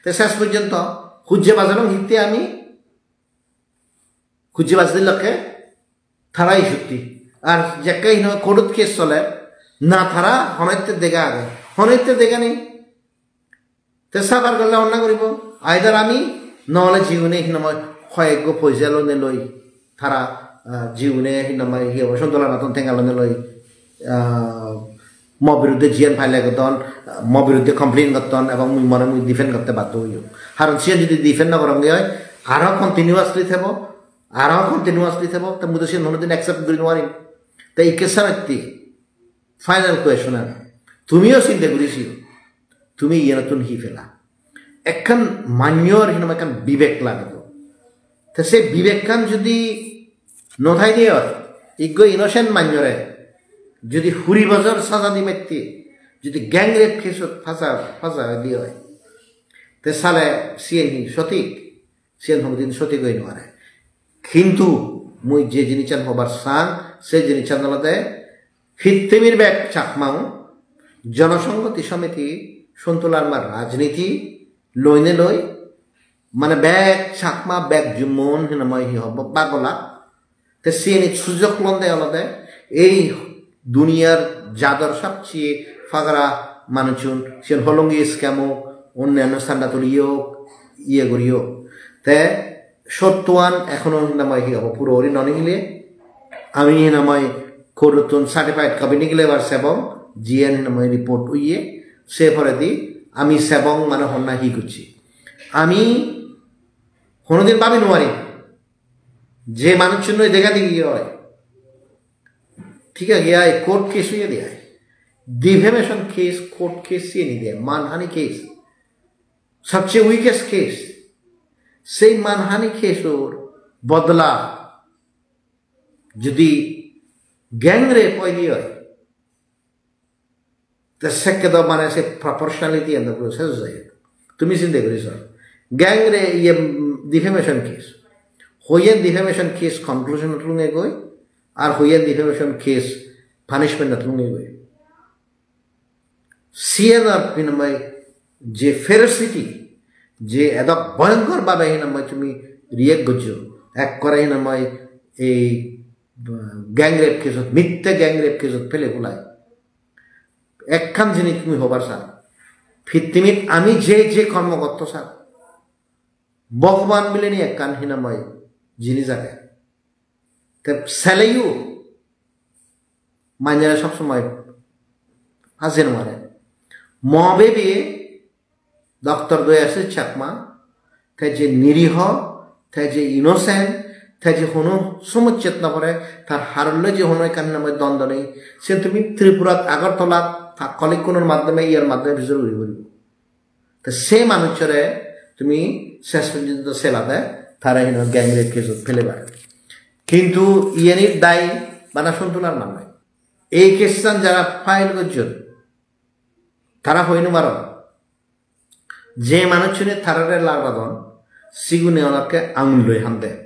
তো শেষ পর্যন্ত খুঁজে বাজালাম হিতে আমি খুঁজে বাজ দিলকে তারাই সত্যি আর যাকে কোর্ট কেস চলে না তারা হনৈত্যের দেখা আগে হনৈত্যের দেখা নেই তো সাফার করলে অন্য করিব আইদার আমি নহলে জীবনে হিনময় কয়েক পয়সা লোনে লই তারা জীবনে হিনময় হি সন্তুলার নতুন ঠেঙ্গা লোনে লই ম বিরুদ্ধে জিয়ান ফাইলে করতন ম বিরুদ্ধে কমপ্লেন করতন এবং মুই মনে মুই ডিফেন্ড করতে বাধ্য হইও কারণ সে যদি ডিফেন্ড না করঙ্গে হয় আরও কন্টিনিউয়াসলি থাকবো তো মুই তো সে নদিন অ্যাকসেপ্ট করি নোৱাৰিম তো এই কেসারত্তি ফাইনাল কোয়েশন তুমিও চিন্তা করেছি তুমি ইয়ে নতুন হি ফেলা একখান মান্যর হিনম একখান বিবেক লাগতো তো সেই বিবেকখান যদি নথাই দিয়ে হয় ইজ্ঞ ইনোসেন্ট মান্যরে যদি হুরি বাজার সাজা দি মারতে যদি গ্যাং রেপ কেসত ফাঁসা দিয়ে হয় তে সালে সিএনহি সঠিক সিএন হমদিন সঠিক হয়ে নয় কিন্তু মুই যে জিনিস হবার সাং সে জিনিস আদালতে ফিত্তেমির ব্যাগ চাকমাও জনসংহতি সমিতি সন্তুলার মার রাজনীতি লইনে লই মানে ব্যাগ চাকমা ব্যাগ জুমন হিনাময় হি হব পাগলা তে সিএনই সুযোগ লন্দে আলাদা এই দুনিয়ার যাদর সবচেয়ে ফাগরা মানুষজন সে হলঙ্গি স্ক্যামো অন্যান্য স্থানটা তুলিও ইয়ে করিও তে সত্যওয়ান এখনো হিনাময় হি হব পুরো ওরি ননিগিলে আমি হিনাময় করতুন সার্টিফাইড কবি নিগিলে বার সেবং জিএন হিনাময় রিপোর্ট উইয়ে সে ফরে দি আমি সেবং মানে হন্না হি করছি আমি কোনোদিন পাবি নোয়ারি যে মানুষ জন্য দেখা দিই হয় ঠিক আছে গিয়া কোর্ট কেস হইয়া দেয় ডিফেমেশন কেস কোর্ট কেস দিয়ে নি দেয় মানহানি কেস সবচেয়ে উইকেস্ট কেস সেই মানহানি কেসর বদলা যদি গ্যাংরে পয়দি হয় তা সেকে তো মানে সে প্রপোর্শনালিটি এন্ড প্রসেস যায় তুমি চিন্তা করিস গ্যাংরে ইয়ে ডিফেমেশন কেস হইয়েন ডিফেমেশন কেস কনক্লুশন লুঙে গই আর হইয়েন ডিফেমেশন কেস পানিশমেন্ট লুঙে গই সিএন আর বিনিময় যে ফেরোসিটি যে এত ভয়ঙ্করভাবে হিনাময় তুমি রিয়েক্ট করছো এক করে হিনাময় এই গ্যাংরেপ কেসত মিথ্যে গ্যাংরেপ কেসত ফেলে বলায় একখান জিনিস তুমি হবার স্যার ফিত্তিমিত আমি যে যে কর্মকর্ত স্যার ভগবান মিলেনি একখান হিনাময় জিনিস আগে সেলেইও মাইনেরা সবসময় হাসেন মারে মবেবি ডক্টর দয়ে আছে চাকমা তাই যে নিরীহ তাই যে ইনোসেন্ট তাই যে হনো সমুচ্চেত না করে তার হারলে যে হনো এখানে নামের দ্বন্দ্ব নেই সে তুমি ত্রিপুরাত আগরতলা কলিকোনোর মাধ্যমে ইয়ার মাধ্যমে ভিতরে উড়ি বলব তো সে মানুষরে তুমি শেষ পর্যন্ত সেলাতে তারা হিন গ্যাংরেপ কেস ফেলে পারে কিন্তু ইয়ানির দায়ী বানা সন্তুলার মান নাই এই কেসান যারা ফাইল করছেন তারা হইনু মারণ যে মানুষজনের থারারে লাগাদন সিগুনে ওনাকে আঙুল লই হান দেয়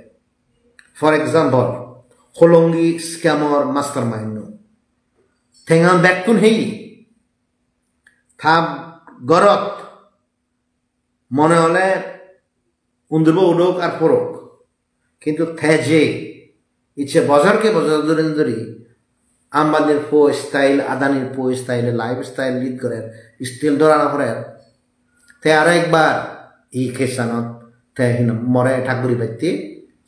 ফর এক্সাম্পল হলঙ্গি স্ক্যামর মাস্টার মাইন্ড ঠেঙান ব্যাকুন হেই থাপ গরত মনে হলে উন্দুব উডোক আর পড়ক কিন্তু থেজে ইচ্ছে বজারকে বজার ধরে ধরি আম্বানির পো স্টাইল আদানির পো স্টাইলে লাইফ স্টাইল লিড করেন স্টিল ধরানো করেন তে আর একবার এই খেসানত তে মরে ঠাকুরি পাইতে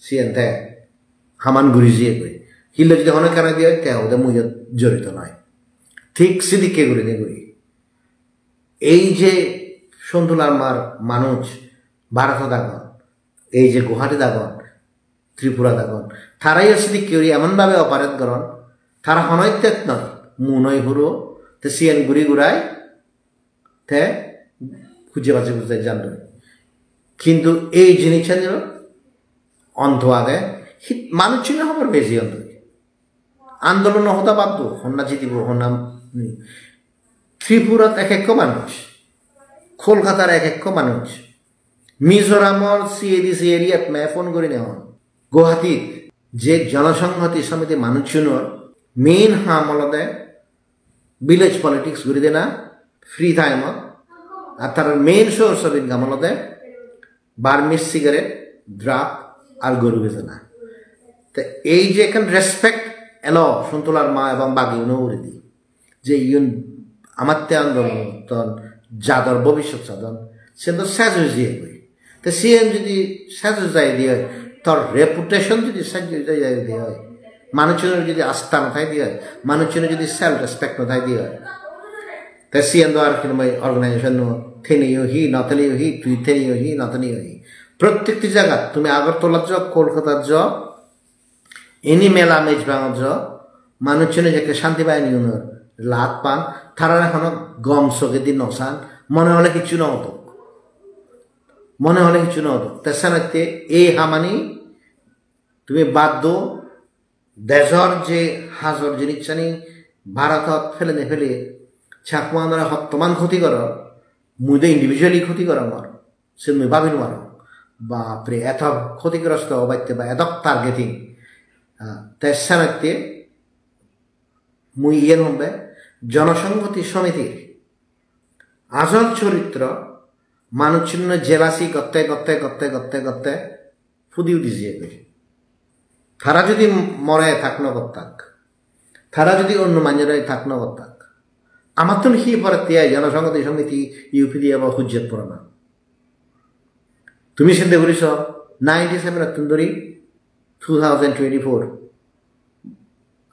সিয়েন তে হামান ঘুরি জিয়ে কই হিলে যদি অনেক কেন দিয়ে কে ওদের মুই জড়িত নয় ঠিক সিদিকে ঘুরে দিয়ে করি এই যে সন্তুলার মার মানুষ ভারত দাগন এই যে গুয়াহাটি দাগন ত্রিপুরা দাগন তারাই সিদিক কেউরি এমনভাবে অপারেট করন তারা হনৈত্যত নয় মুনই ঘুরো তে সিয়েন ঘুরি ঘুরায় তে খুঁজে বাজে খুঁজতে জানতো কিন্তু এই জিনিসটা যেন অন্ধ আগে মানুষ ছিল হবার বেশি অন্ধ আন্দোলন হতা বাধ্য হন্না জিতিব হন্না ত্রিপুরাত এক এক মানুষ কলকাতার এক এক মানুষ মিজোরামর সিএডিসি এরিয়াত মে ফোন করে নেওয়া গুয়াহাটিত যে জনসংহতি সমিতি মানুষজনের মেইন হাম হলদে ভিলেজ পলিটিক্স ঘুরি দে না ফ্রি টাইমত আর তার মেইন সোর্স অফ ইনকাম হলদে বার্মিস সিগারেট ড্রাগ আর গরু বেচনা তো এই যে এখান রেসপেক্ট এলো সন্তুলার মা এবং বাগি উনি দি যে ইউন আমার তে আন্দোলন যাদর ভবিষ্যৎ সাধন সে তো শেষ হয়ে দিয়ে কই তো সিএম যদি শেষ হয়ে যায় দিয়ে তোর রেপুটেশন যদি শেষ হয়ে যায় দিয়ে হয় মানুষজনের যদি আস্থা নথায় দিয়ে হয় মানুষজনের যদি সেলফ রেসপেক্ট নথায় দিয়ে হয় তা সিএম তো আর কিন্তু অর্গানাইজেশন থেনিও হি নথেনিও হি তুই থেনিও হি নথেনিও হি প্রত্যেকটি জায়গা তুমি আগরতলার যাও কলকাতার যাও এনি মেলা মেজবাঙত যাও মানুষজনের যে শান্তি বাহিনী লাভ পান তারা এখনো গম চোখে দিন নসান মনে হলে কিছু নহতো মনে হলে কিছু নহতো তেসানাতে এই হামানি তুমি বাধ্য দেশর যে হাজর জিনিসটানি ভারতত ফেলে নেফেলে ছাকমা আমরা হত্তমান ক্ষতি কর মুদে ইন্ডিভিজুয়ালি ক্ষতি কর আমার sing mi babin waro বাপরে এত ক্ষতিগ্রস্ত অবাইতে বা এত টার্গেটিং তাই সানাতে মুই ইয়ের হবে জনসংহতি সমিতির আসল চরিত্র মানুষের জেলাসি করতে করতে করতে করতে করতে ফুদি উঠি দিয়ে গেছে তারা যদি মরে থাকনো করতাক তারা যদি অন্য মানুষেরাই থাকনো করতাক আমার তো হি পরে তিয়াই জনসংহতি সমিতি ইউপি দিয়ে আবার হুজ্জত পড়ে না তুমি চিন্তা করিস 97 অক্টোবর 2024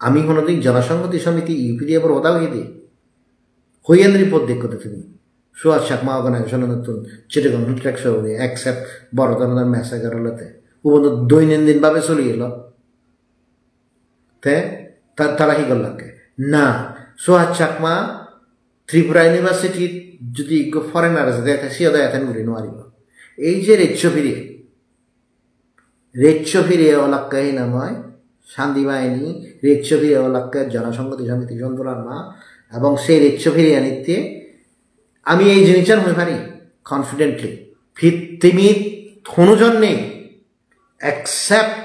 আমি কোনোদিন জনসংহতি সমিতি ইউপি দিয়ে আবার ওদা হয়ে দিই হইয়ান রিপোর্ট দেখতে তুমি সুয়াদ শাকমা অর্গানাইজেশন নতুন চিটাগং ট্র্যাক্স হবে অ্যাকসেপ্ট বড় ধরনের ম্যাসাকার হলেতে ও দৈনন্দিনভাবে চলে গেল তে তারা কি করলাকে না সুয়াদ চাকমা ত্রিপুরা ইউনিভার্সিটি যদি ফরেনার আছে দেখা সিওদা এতেন ঘুরে নোৱাৰিব এই যে রেচ্ছ ফিরিয়ে ওলাক্কাই নাময় শান্তি বাহিনী রেচ্ছ ফিরিয়ে ওলাক্কার জনসংহতি সমিতি সন্তরান মা এবং সেই রেচ্ছ ফিরিয়ে আনিতে আমি এই জিনিসটার হয়ে পারি কনফিডেন্টলি ভিত্তিমি থনুজন নেই অ্যাকসেপ্ট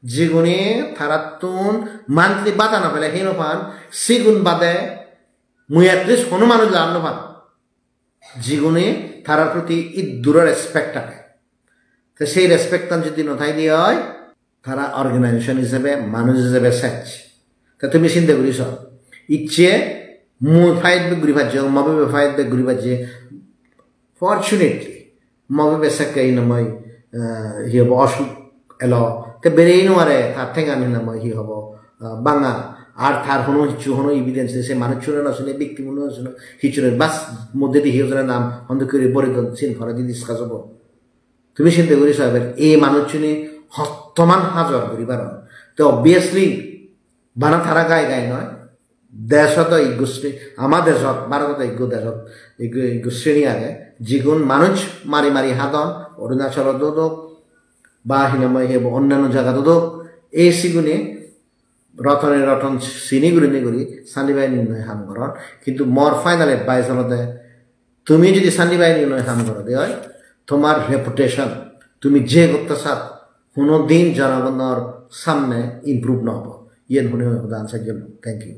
যেগুনে থারাতুন মান্থলি বাধা না পেলে হেন পান সেগুন বাদে মুই অ্যাটলিস্ট কোনো মানুষ জানো পান জীবনে তারার প্রতি ইদুরের রেসপেক্ট থাকে তো সেই রেসপেক্ট যদি নথাই দিয়ে হয় তারা অর্গানাইজেশন হিসেবে মানুষ হিসেবে সেচ তা তুমি চিন্তা করিস ইচ্ছে মুই ফাইট বে ঘুরি ভাজ্য মবে ফাইট বে ঘুরি ভাজ্যে ফর্চুনেটলি মবে সেকাই নময় হি হব অসুখ এলো তে বেড়েই নোয়ারে তার থেকে আনি নময় হি হব বাঙা আর তার হনো হিচু হনো ইভিডেন্স সে মানুষ চুনে নশুনে ব্যক্তি মনে নশুনে হিচুনের বাস মধ্যে দিয়ে হিজনের নাম অন্ধ করে বরে চিন ফরা দিয়ে ডিসকাস হব তুমি চিন্তা করি সাহেবের এই মানুষ চুনে হত্তমান হাজার করিবার তো অবভিয়াসলি বানা থারা গায়ে গায়ে নয় দেশত ইগো শ্রেণী আমার দেশত ভারতত ইগো দেশত ইগো শ্রেণী আগে যিগুণ মানুষ মারি মারি হাতন অরুণাচলত দোক বা হিনাময় হেব অন্যান্য জায়গাত দোক এই সিগুণে রতনে রতন চিনিগুড়ি নিগুড়ি সান্দিবাই নির্ণয় হাম করন কিন্তু মর ফাইনাল এডভাইস হলতে তুমি যদি সান্দিবাই নির্ণয় হাম করো দে হয় তোমার রেপুটেশন তুমি যে করতে চাও কোনো দিন জনগণের সামনে ইম্প্রুভ নহব ইয়ে শুনে আনসার জন্য থ্যাংক ইউ